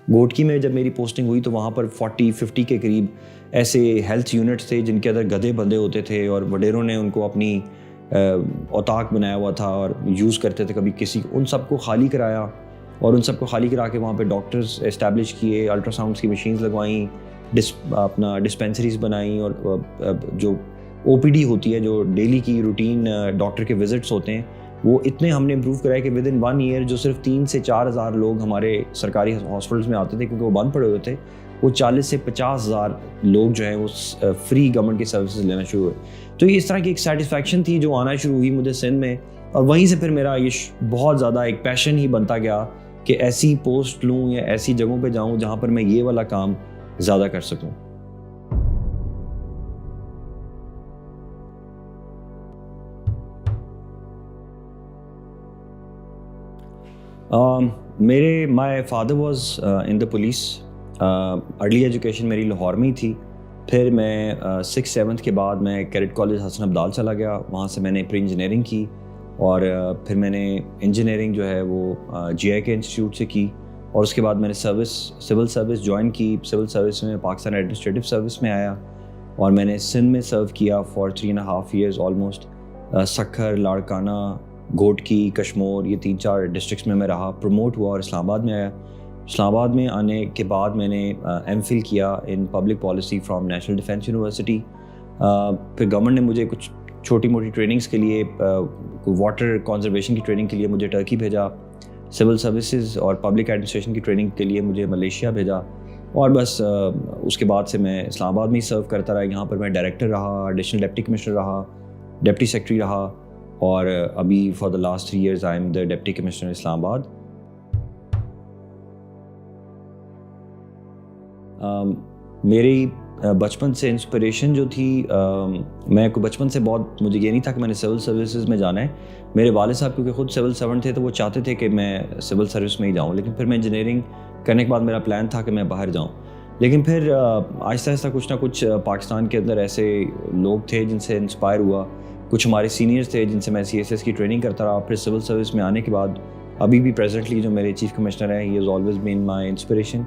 گوٹکی میں جب میری پوسٹنگ ہوئی تو وہاں پر 40-50 کے قریب ایسے ہیلتھ یونٹس تھے جن کے اندر گدھے بندھے ہوتے تھے، اور وڈیروں نے ان کو اپنی اوتاق بنایا ہوا تھا اور یوز کرتے تھے کبھی کسی، ان سب کو خالی کرایا، اور ان سب کو خالی کرا کے وہاں پہ ڈاکٹرز اسٹیبلش کیے، الٹرا ساؤنڈس کی مشینز لگوائیں، اپنا ڈسپینسریز بنائیں، اور جو او پی ڈی ہوتی ہے، جو ڈیلی کی روٹین ڈاکٹر کے وزٹس ہوتے ہیں، وہ اتنے ہم نے امپروو کرائے کہ ود ان 1 ایئر جو صرف 3 سے 4 ہزار لوگ ہمارے سرکاری ہاسپٹلس میں آتے تھے کیونکہ وہ بند پڑے ہوئے تھے، وہ 40 سے 50 ہزار لوگ جو ہیں وہ فری گورنمنٹ کی سروسز لینا شروع ہوئے. تو یہ اس طرح کی ایک سیٹسفیکشن تھی جو آنا شروع ہوئی مجھے سندھ میں، اور وہیں سے پھر میرا یہ بہت زیادہ ایک پیشن ہی بنتا گیا کہ ایسی پوسٹ لوں یا ایسی جگہوں پہ جاؤں جہاں پر میں یہ والا کام زیادہ کر سکوں. My father was in the police. Early education میری لاہور میں ہی تھی. پھر میں 6th-7th کے بعد میں کیڈٹ کالج حسن عبدال چلا گیا، وہاں سے میں نے پری انجینئرنگ کی، اور پھر میں نے انجینئرنگ جو ہے وہ جی آئی کے انسٹیٹیوٹ سے کی، اور اس کے بعد میں نے سول سروس جوائن کی. سول سروس میں پاکستان ایڈمنسٹریٹو سروس میں آیا، اور میں نے سندھ میں سرو کیا for 3.5 years almost. Sukkur, Larkana, Ghotki, Kashmore, یہ 3-4 ڈسٹرکٹس میں رہا. پروموٹ ہوا اور اسلام آباد میں آیا. اسلام آباد میں آنے کے بعد میں نے ایم فل کیا in public policy from national defence university. پھر گورنمنٹ نے مجھے کچھ چھوٹی موٹی ٹریننگز کے لیے، واٹر کنزرویشن کی ٹریننگ کے لیے مجھے ٹرکی بھیجا، سول سروسز اور پبلک ایڈمنسٹریشن کی ٹریننگ کے لیے مجھے ملیشیا بھیجا، اور بس اس کے بعد سے میں اسلام آباد میں ہی سرو کرتا رہا. یہاں پر میں ڈائریکٹر رہا، ایڈیشنل ڈپٹی کمشنر رہا، ڈپٹی سیکرٹری رہا، اور ابھی for the last 3 years I am the deputy commissioner Islamabad. میری بچپن سے انسپریشن جو تھی، میں بچپن سے بہت، مجھے یہ نہیں تھا کہ میں نے سول سروسز میں جانا ہے. میرے والد صاحب کیونکہ خود سول سرونٹ تھے تو وہ چاہتے تھے کہ میں سول سروس میں ہی جاؤں، لیکن پھر میں انجینئرنگ کرنے کے بعد میرا پلان تھا کہ میں باہر جاؤں. لیکن پھر آہستہ آہستہ کچھ نہ کچھ پاکستان کے اندر ایسے لوگ تھے جن سے انسپائر ہوا. کچھ ہمارے سینئرز تھے جن سے میں سی ایس ایس کی ٹریننگ کرتا رہا. پھر سول سروس میں آنے کے بعد ابھی بھی پریزنٹلی جو میرے چیف کمشنر ہیں، he has always been my inspiration.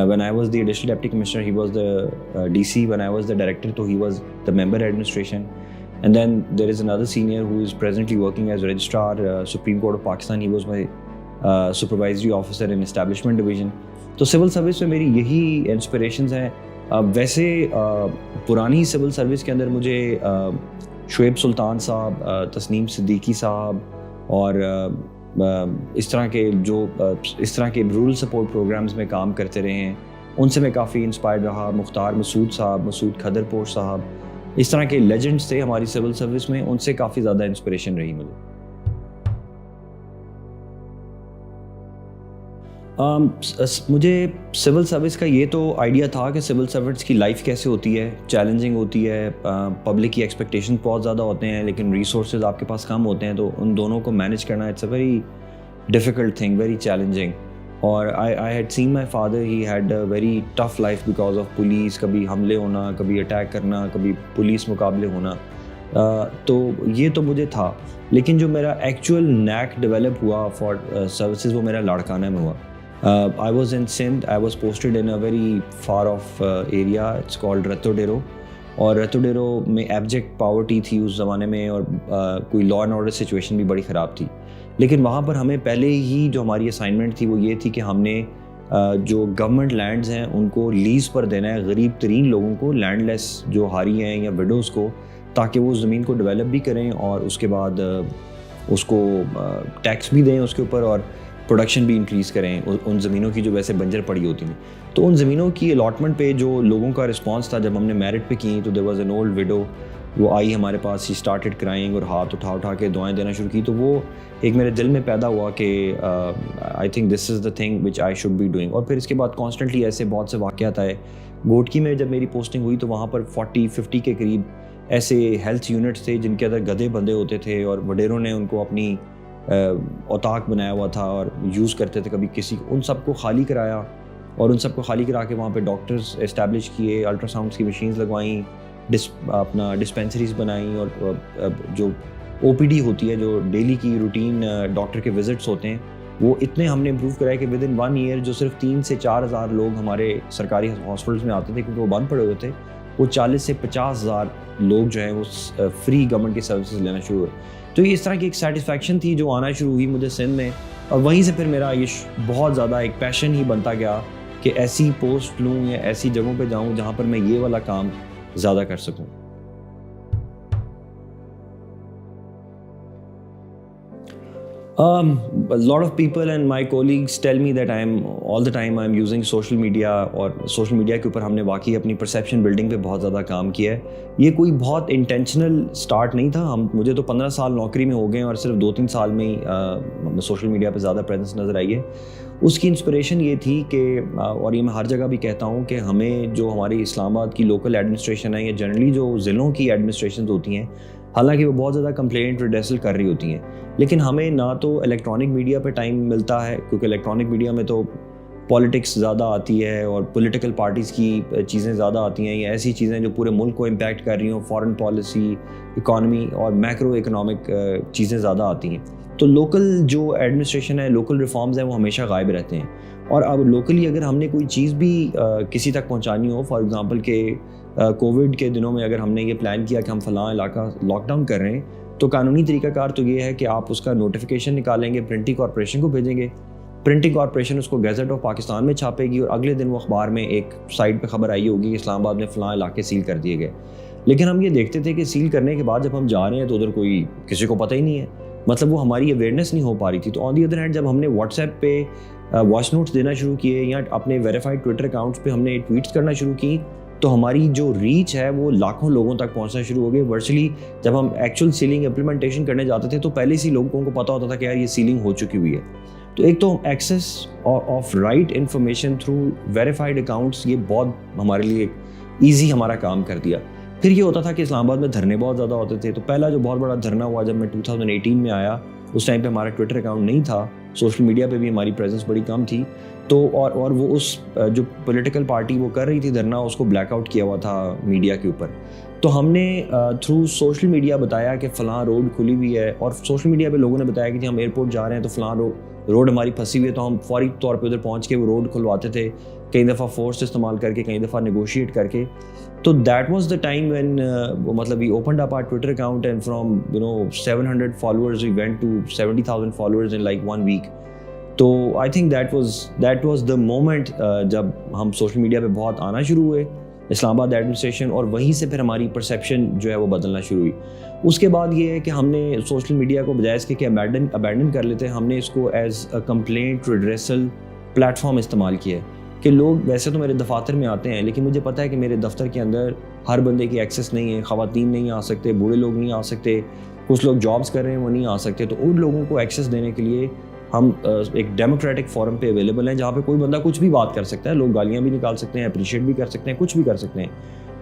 When I was the additional deputy commissioner, he was the DC. When I was the director, so he was the member administration. And then there is another senior who is presently working as registrar, Supreme Court of Pakistan. He was my supervisory officer in establishment division. تو civil service میں میری یہی inspirations ہیں. ویسے پرانی civil service کے اندر مجھے شعیب سلطان صاحب، تسنیم صدیقی صاحب، اور اس طرح کے رورل سپورٹ پروگرامز میں کام کرتے رہے ہیں، ان سے میں کافی انسپائرڈ رہا. مختار مسعود صاحب، مسعود کھدر پوش صاحب، اس طرح کے لیجنڈس تھے ہماری سول سروس میں، ان سے کافی زیادہ انسپریشن رہی مجھے. مجھے سول سروس کا یہ تو آئیڈیا تھا کہ سول سرونٹس کی لائف کیسے ہوتی ہے، چیلنجنگ ہوتی ہے، پبلک کی ایکسپیکٹیشن بہت زیادہ ہوتے ہیں لیکن ریسورسز آپ کے پاس کم ہوتے ہیں، تو ان دونوں کو مینیج کرنا it's a very difficult thing, very challenging. اور I had seen my father, he had a very tough life because of police, کبھی حملے ہونا، کبھی اٹیک کرنا، کبھی پولیس مقابلے ہونا. تو یہ تو مجھے تھا، لیکن جو میرا ایکچوئل نیک ڈیولپ ہوا فار سروسز وہ میرا لاڑکانہ میں ہوا. I was in Sindh. I was posted in a very far off area. It's called رتو ڈیرو. اور رتو ڈیرو میں ایبجیکٹ پاورٹی تھی اس زمانے میں، اور کوئی لا اینڈ آرڈر سچویشن بھی بڑی خراب تھی. لیکن وہاں پر ہمیں پہلے ہی جو ہماری اسائنمنٹ تھی وہ یہ تھی کہ ہم نے جو گورنمنٹ لینڈز ہیں ان کو لیز پر دینا ہے غریب ترین لوگوں کو، لینڈ لیس جو ہاری ہیں یا وڈوز کو، تاکہ وہ زمین کو ڈیولپ بھی کریں اور اس کے بعد اس کو ٹیکس بھی دیں اس کے اوپر، اور پروڈکشن بھی انکریز کریں ان زمینوں کی جو ویسے بنجر پڑی ہوتی ہیں. تو ان زمینوں کی الاٹمنٹ پہ جو لوگوں کا رسپانس تھا جب ہم نے میرٹ پہ کی، تو دیر واز این اولڈ وڈو، وہ آئی ہمارے پاس، ہی اسٹارٹڈ کرائنگ اور ہاتھ اٹھا کے دعائیں دینا شروع کی. تو وہ ایک میرے دل میں پیدا ہوا کہ I think this is the thing which I should be doing. اور پھر اس کے بعد کانسٹنٹلی ایسے بہت سے واقعات آئے. گھوٹکی میں جب میری پوسٹنگ ہوئی تو وہاں پر 40-50 کے قریب ایسے ہیلتھ یونٹس تھے جن کے اندر گدھے بندھے ہوتے تھے، اور وڈیروں نے ان کو اپنی اوتاق بنایا ہوا تھا اور یوز کرتے تھے کبھی کسی. ان سب کو خالی کرایا، اور ان سب کو خالی کرا کے وہاں پہ ڈاکٹرز اسٹیبلش کیے، الٹرا ساؤنڈس کی مشینز لگوائیں، اپنا ڈسپینسریز بنائیں، اور جو او پی ڈی ہوتی ہے، جو ڈیلی کی روٹین ڈاکٹر کے وزٹس ہوتے ہیں، وہ اتنے ہم نے امپروو کرا ہے کہ ود ان 1 ایئر جو صرف 3 سے 4 ہزار لوگ ہمارے سرکاری ہاسپٹلس میں آتے تھے کیونکہ وہ بند پڑے ہوئے تھے، وہ 40 سے 50 ہزار لوگ جو ہیں وہ فری گورنمنٹ کی سروسز لینا شروع ہوئے. تو یہ اس طرح کی ایک سیٹسفیکشن تھی جو آنا شروع ہوئی مجھے سندھ میں، اور وہیں سے پھر میرا یہ بہت زیادہ ایک پیشن ہی بنتا گیا کہ ایسی پوسٹ لوں یا ایسی جگہوں پہ جاؤں جہاں پر میں یہ والا کام زیادہ کر سکوں. A lot of people and my colleagues tell me that all the time I'm using social media, اور سوشل میڈیا کے اوپر ہم نے واقعی اپنی پرسیپشن بلڈنگ پہ بہت زیادہ کام کیا ہے. یہ کوئی بہت انٹینشنل سٹارٹ نہیں تھا. مجھے تو 15 سال نوکری میں ہو گئے ہیں اور صرف 2-3 سال میں ہی سوشل میڈیا پہ زیادہ پریزنس نظر آئی ہے. اس کی انسپریشن یہ تھی کہ، اور یہ میں ہر جگہ بھی کہتا ہوں کہ ہمیں جو ہماری اسلام آباد کی لوکل ایڈمنسٹریشن ہے یا جنرلی جو ضلعوں کی ایڈمنسٹریشنز ہوتی ہیں، حالانکہ وہ بہت زیادہ کمپلینٹ ریڈریسل کر رہی ہوتی ہیں، لیکن ہمیں نہ تو الیکٹرانک میڈیا پہ ٹائم ملتا ہے کیونکہ الیکٹرانک میڈیا میں تو پالیٹکس زیادہ آتی ہے اور پولیٹیکل پارٹیز کی چیزیں زیادہ آتی ہیں، یا ایسی چیزیں جو پورے ملک کو امپیکٹ کر رہی ہوں، فارن پالیسی، اکانومی اور میکرو اکنامک چیزیں زیادہ آتی ہیں. تو لوکل جو ایڈمنسٹریشن ہے، لوکل ریفارمز ہیں، وہ ہمیشہ غائب رہتے ہیں. اور اب لوکلی اگر ہم نے کوئی چیز بھی کسی تک پہنچانی ہو، فار ایگزامپل کہ کووڈ کے دنوں میں اگر ہم نے یہ پلان کیا کہ ہم فلاں علاقہ لاک ڈاؤن کر رہے ہیں، تو قانونی طریقہ کار تو یہ ہے کہ آپ اس کا نوٹیفیکیشن نکالیں گے، پرنٹنگ کارپوریشن کو بھیجیں گے، پرنٹنگ کارپوریشن اس کو گیزٹ آف پاکستان میں چھاپے گی، اور اگلے دن وہ اخبار میں ایک سائٹ پہ خبر آئی ہوگی کہ اسلام آباد میں فلاں علاقے سیل کر دیے گئے. لیکن ہم یہ دیکھتے تھے کہ سیل کرنے کے بعد جب ہم جا رہے ہیں تو ادھر کوئی کسی کو پتہ ہی نہیں ہے، مطلب وہ ہماری اویئرنیس نہیں ہو پا رہی تھی. تو آن دی ادر ہینڈ جب ہم نے واٹس ایپ پہ وائس نوٹس دینا شروع کیے یا اپنے ویریفائڈ ٹویٹر اکاؤنٹس پہ ہم نے ٹویٹس کرنا شروع کی، تو ہماری جو ریچ ہے وہ لاکھوں لوگوں تک پہنچنا شروع ہو گئی. ورچولی جب ہم ایکچوئل سیلنگ امپلیمنٹیشن کرنے جاتے تھے تو پہلے سے لوگوں کو پتہ ہوتا تھا کہ یار یہ سیلنگ ہو چکی ہوئی ہے. تو ایک تو access of right information through verified accounts, یہ بہت ہمارے لیے ایزی ہمارا کام کر دیا. پھر یہ ہوتا تھا کہ اسلام آباد میں دھرنے بہت زیادہ ہوتے تھے. تو پہلا جو بہت بڑا دھرنا ہوا جب میں 2018 میں آیا، اس ٹائم پہ ہمارا ٹویٹر اکاؤنٹ نہیں تھا، سوشل میڈیا پہ بھی ہماری پریزنس بڑی کم تھی. تو اور وہ اس جو پولیٹیکل پارٹی وہ کر رہی تھی دھرنا، اس کو بلیک آؤٹ کیا ہوا تھا میڈیا کے اوپر. تو ہم نے تھرو سوشل میڈیا بتایا کہ فلاں روڈ کھلی ہوئی ہے، اور سوشل میڈیا پہ لوگوں نے بتایا کہ جی ہم ایئرپورٹ جا رہے ہیں تو فلاں روڈ ہماری پھنسی ہوئی ہے. تو ہم فوری طور پہ ادھر پہنچ کے وہ روڈ کھلواتے تھے، کئی دفعہ فورس استعمال کر کے، کئی دفعہ نیگوشیٹ کر کے. تو that was the time when مطلب we opened up our Twitter account and from 700 followers we went to 70,000 followers in like 1 week. تو I think that was the moment جب ہم سوشل میڈیا پہ بہت آنا شروع ہوئے، اسلام آباد ایڈمنسٹریشن، اور وہیں سے پھر ہماری پرسیپشن جو ہے وہ بدلنا شروع ہوئی. اس کے بعد یہ ہے کہ ہم نے سوشل میڈیا کو بجائے اس کے کہ ابینڈن کر لیتے ہیں، ہم نے اس کو as a complaint redressal plate form استعمال کیا ہے. کہ لوگ ویسے تو میرے دفاتر میں آتے ہیں، لیکن مجھے پتہ ہے کہ میرے دفتر کے اندر ہر بندے کی ایکسیس نہیں ہے، خواتین نہیں آ سکتے، بوڑھے لوگ نہیں آ سکتے، کچھ لوگ جابس کر رہے ہیں وہ نہیں آ سکتے. تو ان لوگوں کو ایکسیس دینے کے لیے ہم ایک ڈیموکریٹک فورم پہ اویلیبل ہیں، جہاں پہ کوئی بندہ کچھ بھی بات کر سکتا ہے، لوگ گالیاں بھی نکال سکتے ہیں، اپریشیٹ بھی کر سکتے ہیں، کچھ بھی کر سکتے ہیں.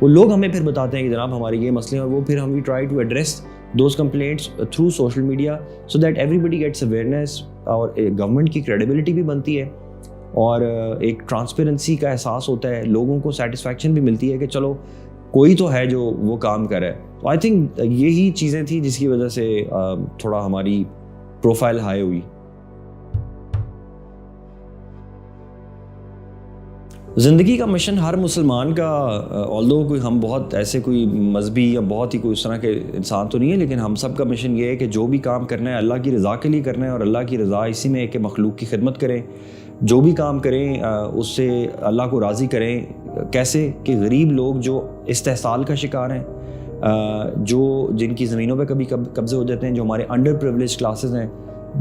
وہ لوگ ہمیں پھر بتاتے ہیں کہ جناب ہمارے یہ مسئلے ہیں، اور وہ پھر ہم we try to address those complaints through social media so that everybody gets awareness, اور گورنمنٹ کی کریڈیبلٹی بھی بنتی ہے، اور ایک ٹرانسپیرنسی کا احساس ہوتا ہے، لوگوں کو سیٹسفیکشن بھی ملتی ہے کہ چلو کوئی تو ہے جو وہ کام کر رہا ہے. تو آئی تھنک یہی چیزیں تھیں جس کی وجہ سے تھوڑا ہماری پروفائل ہائی ہوئی. زندگی کا مشن ہر مسلمان کا، آلدو کوئی ہم بہت ایسے کوئی مذہبی یا بہت ہی کوئی اس طرح کے انسان تو نہیں ہے، لیکن ہم سب کا مشن یہ ہے کہ جو بھی کام کرنا ہے اللہ کی رضا کے لیے کرنا ہے، اور اللہ کی رضا اسی میں ہے کہ مخلوق کی خدمت کریں. جو بھی کام کریں اس سے اللہ کو راضی کریں. کیسے کہ غریب لوگ جو استحصال کا شکار ہیں، جن کی زمینوں پہ کبھی قبضے ہو جاتے ہیں، جو ہمارے انڈر پریولیج کلاسز ہیں،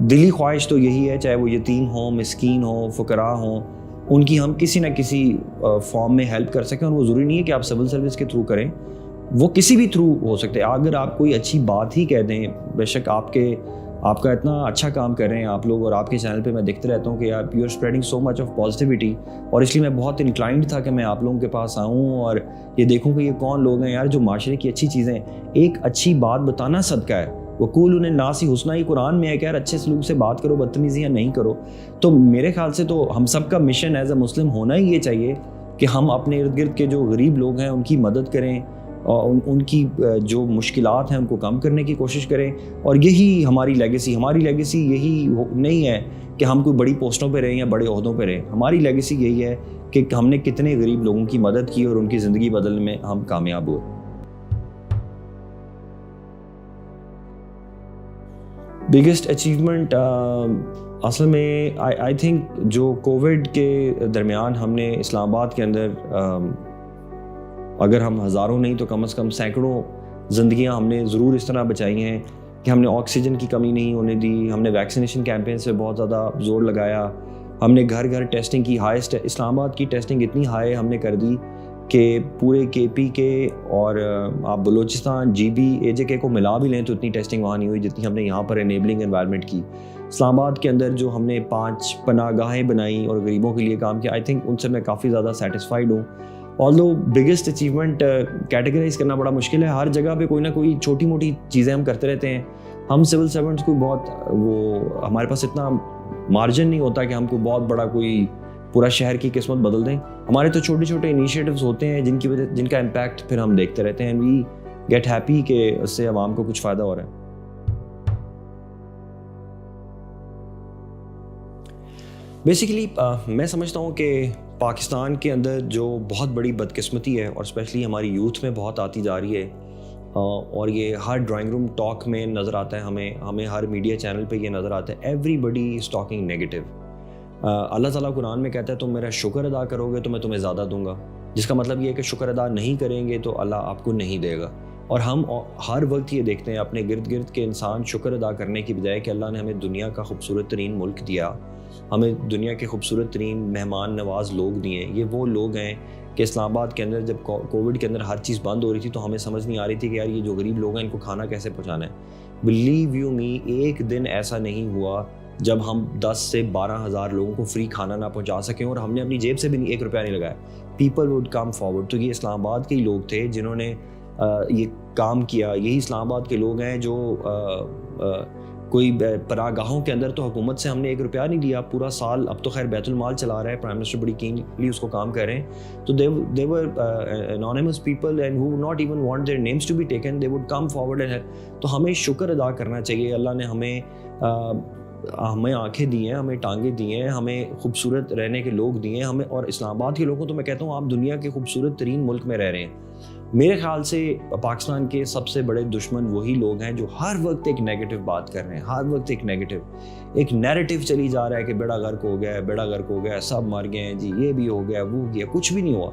دلی خواہش تو یہی ہے، چاہے وہ یتیم ہوں، مسکین ہوں، فقراء ہوں، ان کی ہم کسی نہ کسی فارم میں ہیلپ کر سکیں. اور وہ ضروری نہیں ہے کہ آپ سول سروس کے تھرو کریں، وہ کسی بھی تھرو ہو سکتے ہیں. اگر آپ کوئی اچھی بات ہی کہہ دیں، بے شک آپ کا اتنا اچھا کام کر رہے ہیں آپ لوگ، اور آپ کے چینل پہ میں دیکھتے رہتا ہوں کہ آپ you are spreading so much of positivity, اور اس لیے میں بہت انکلائنڈ تھا کہ میں آپ لوگوں کے پاس آؤں اور یہ دیکھوں کہ یہ کون لوگ ہیں یار جو معاشرے کی اچھی چیزیں. ایک اچھی بات بتانا صدقہ ہے. وقول انہیں ناسی حسنہ، ہی قرآن میں ہے کہ یار اچھے سلوک سے بات کرو، بدتمیزیاں نہیں کرو. تو میرے خیال سے تو ہم سب کا مشن ایز اے مسلم ہونا ہی یہ چاہیے کہ ہم اپنے ارد گرد کے جو غریب لوگ ہیں ان کی مدد کریں، ان کی جو مشکلات ہیں ان کو کم کرنے کی کوشش کریں. اور یہی ہماری لیگیسی یہی نہیں ہے کہ ہم کوئی بڑی پوسٹوں پہ رہیں یا بڑے عہدوں پہ رہیں. ہماری لیگیسی یہی ہے کہ ہم نے کتنے غریب لوگوں کی مدد کی اور ان کی زندگی بدلنے میں ہم کامیاب ہوئے. بگیسٹ اچیومنٹ اصل میں آئی تھنک جو کووڈ کے درمیان ہم نے اسلام آباد کے اندر اگر ہم ہزاروں نہیں تو کم از کم سینکڑوں زندگیاں ہم نے ضرور اس طرح بچائی ہیں کہ ہم نے آکسیجن کی کمی نہیں ہونے دی. ہم نے ویکسینیشن کیمپینس پہ بہت زیادہ زور لگایا. ہم نے گھر گھر ٹیسٹنگ کی. ہائیسٹ اسلام آباد کی ٹیسٹنگ اتنی ہائی ہم نے کر دی کہ پورے کے پی کے اور آپ بلوچستان جی بی اے جے کے کو ملا بھی لیں تو اتنی ٹیسٹنگ وہاں نہیں ہوئی جتنی ہم نے یہاں پر انیبلنگ انوائرمنٹ کی. اسلام آباد کے اندر جو ہم نے 5 پناہ گاہیں بنائیں اور غریبوں کے لیے کام کیا, آئی تھنک ان سے میں کافی زیادہ سیٹسفائیڈ ہوں. آلدو بگیسٹ اچیومنٹ کیٹیگرائز کرنا بڑا مشکل ہے. ہر جگہ پہ کوئی نہ کوئی چھوٹی موٹی چیزیں ہم کرتے رہتے ہیں. ہم سول سرونٹس کو بہت ہمارے پاس اتنا مارجن نہیں ہوتا کہ ہم کو بہت بڑا کوئی پورا شہر کی قسمت بدل دیں. ہمارے تو چھوٹے چھوٹے انیشیٹوز ہوتے ہیں جن کا امپیکٹ پھر ہم دیکھتے رہتے ہیں. وی گیٹ ہیپی کہ اس سے عوام کو کچھ فائدہ ہو رہا ہے. بیسیکلی میں سمجھتا ہوں کہ پاکستان کے اندر جو بہت بڑی بدقسمتی ہے اور اسپیشلی ہماری یوتھ میں بہت آتی جا رہی ہے اور یہ ہر ڈرائنگ روم ٹاک میں نظر آتا ہے, ہمیں ہر میڈیا چینل پہ یہ نظر آتا ہے, everybody is talking negative. اللہ تعالیٰ قرآن میں کہتا ہے تم میرا شکر ادا کرو گے تو میں تمہیں زیادہ دوں گا, جس کا مطلب یہ ہے کہ شکر ادا نہیں کریں گے تو اللہ آپ کو نہیں دے گا. اور ہم ہر وقت یہ دیکھتے ہیں اپنے گرد گرد کے انسان شکر ادا کرنے کی بجائے کہ اللہ نے ہمیں دنیا کا خوبصورت ترین ملک دیا, ہمیں دنیا کے خوبصورت ترین مہمان نواز لوگ دیے. یہ وہ لوگ ہیں کہ اسلام آباد کے اندر جب کووڈ کے اندر ہر چیز بند ہو رہی تھی تو ہمیں سمجھ نہیں آ رہی تھی کہ یار یہ جو غریب لوگ ہیں ان کو کھانا کیسے پہنچانا ہے. بلیو یو می, ایک دن ایسا نہیں ہوا جب ہم 10 سے 12 ہزار لوگوں کو فری کھانا نہ پہنچا سکیں اور ہم نے اپنی جیب سے بھی 1 روپیہ نہیں لگایا. People would come forward. تو یہ اسلام آباد کے ہی لوگ تھے جنہوں نے یہ کام کیا. یہی اسلام آباد کے لوگ ہیں جو کوئی پناہ کے اندر تو حکومت سے ہم نے 1 روپیہ نہیں لیا پورا سال. اب تو خیر بیت المال چلا رہا ہے, پرائم منسٹر بڑی کینلی اس کو کام کر رہے ہیں. تو they were anonymous people and who not even want their names to be taken, they would come forward and help. تو ہمیں شکر ادا کرنا چاہیے. اللہ نے ہمیں آنکھیں دی ہیں, ہمیں ٹانگیں دی ہیں, ہمیں خوبصورت رہنے کے لوگ دیے ہیں ہمیں. اور اسلام آباد کے لوگوں تو میں کہتا ہوں آپ دنیا کے خوبصورت ترین ملک میں رہ رہے ہیں. میرے خیال سے پاکستان کے سب سے بڑے دشمن وہی لوگ ہیں جو ہر وقت ایک نیگیٹو بات کر رہے ہیں, ہر وقت ایک نیریٹو چلی جا رہا ہے کہ بیڑا غرق ہو گیا ہے, بیڑا غرق ہو گیا ہے, سب مر گئے ہیں جی, یہ بھی ہو گیا وہ گیا. کچھ بھی نہیں ہوا.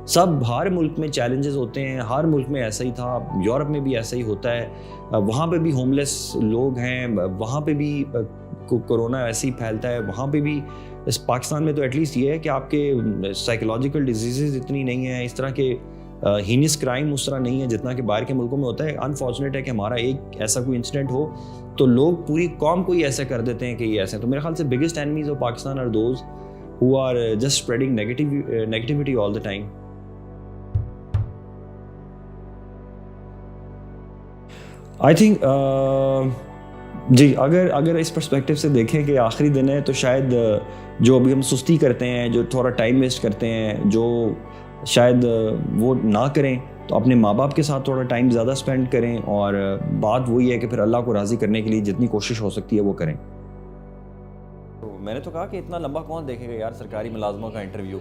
سب ہر ملک میں چیلنجز ہوتے ہیں, ہر ملک میں ایسا ہی تھا, یورپ میں بھی ایسا ہی ہوتا ہے, وہاں پہ بھی ہوم لیس لوگ ہیں, وہاں پہ بھی کورونا ایسے ہی پھیلتا ہے, وہاں پہ بھی. اس پاکستان میں تو ایٹ لیسٹ یہ ہے کہ آپ کے سائیکولوجیکل ڈیزیزز اتنی نہیں ہیں, اس طرح کے ہینس کرائم اس طرح نہیں ہے جتنا کہ باہر کے ملکوں میں ہوتا ہے. انفارچونیٹ ہے کہ ہمارا ایک ایسا کوئی انسیڈنٹ ہو تو لوگ پوری قوم کو ہی ایسا کر دیتے ہیں کہ یہ ایسے ہیں. تو میرے خیال سے biggest enemies of Pakistan are those who are just spreading negativity all the time. I think جی اگر اس پرسپیکٹیو سے دیکھیں کہ آخری دن ہے تو شاید جو ابھی ہم سستی کرتے ہیں, جو تھوڑا ٹائم ویسٹ کرتے ہیں, جو شاید وہ نہ کریں, تو اپنے ماں باپ کے ساتھ تھوڑا ٹائم زیادہ اسپینڈ کریں. اور بات وہی ہے کہ پھر اللہ کو راضی کرنے کے لیے جتنی کوشش ہو سکتی ہے وہ کریں. میں نے تو کہا کہ اتنا لمبا کون دیکھے گا یار سرکاری ملازموں کا انٹرویو.